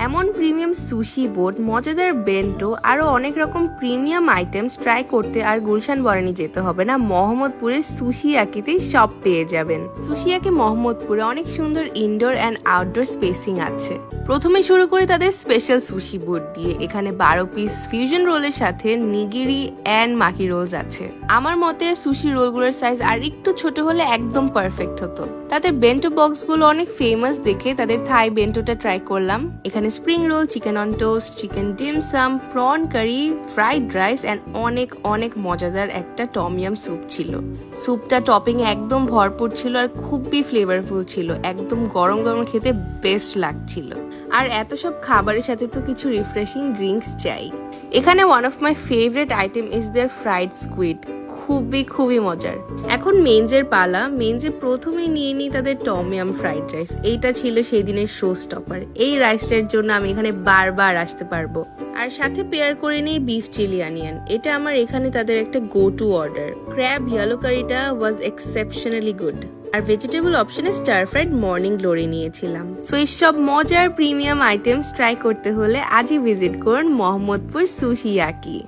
এমন premium sushi boat, মজাদার bento, আরো অনেক রকম প্রিমিয়াম আইটেমস ট্রাই করতে আর গুলশান বরানি যেতে হবে না, মোহাম্মদপুরের সুশিয়াকিতেই সব পেয়ে যাবেন। সুশিয়াকি মোহাম্মদপুরে অনেক সুন্দর ইনডোর অ্যান্ড আউটডোর স্পেসিং আছে। প্রথমে শুরু করে তাদের স্পেশাল সুশি বোট দিয়ে। এখানে 12 পিস ফিউশন রোলের সাথে নিগিরি অ্যান্ড মাকি রোলস আছে। আমার মতে সুশি রোলগুলোর সাইজ আর একটু ছোট হলে একদম পারফেক্ট হতো। তাদের বেন্টো বক্সগুলো অনেক ফেমাস দেখে তাদের থাই বেন্টোটা ট্রাই করলাম। এখানে spring roll, chicken on toast, chicken dim sum, prawn curry, fried rice and অনেক মজাদার একটা টমিয়াম স্যুপ ছিল। স্যুপটা টপিং একদম ভরপুর ছিল আর খুবই ফ্লেভারফুল ছিল। একদম গরম গরম খেতে বেস্ট লাগছিল। আর এত সব খাবারের সাথে তো কিছু রিফ্রেশিং ড্রিঙ্কস চাই। এখানে one of my favourite item is there fried squid. খুবই মজার। এখন মেইনজের পালা। মেইনজে প্রথমেই নিয়ে নিই তাদের টমিয়াম ফ্রাইড রাইস। এইটা ছিল সেই দিনের শো স্টপার। এই রাইসটার জন্য আমি এখানে বারবার আসতে পারবো। আর সাথে পেয়ার করে নিই বিফ চিলি অনিয়ন। এটা আমার এখানে তাদের একটা go to order. Crab yellow কারিটা ওয়াজ এক্সেপশনালি গুড। আর ভেজিটেবল অপশনে স্টার ফ্রাইড মর্নিং গ্লোরি নিয়েছিলাম। সো এইসব মজার প্রিমিয়াম আইটেমস ট্রাই করতে হলে আজই ভিজিট করুন মোহাম্মদপুর সুশিয়াকি।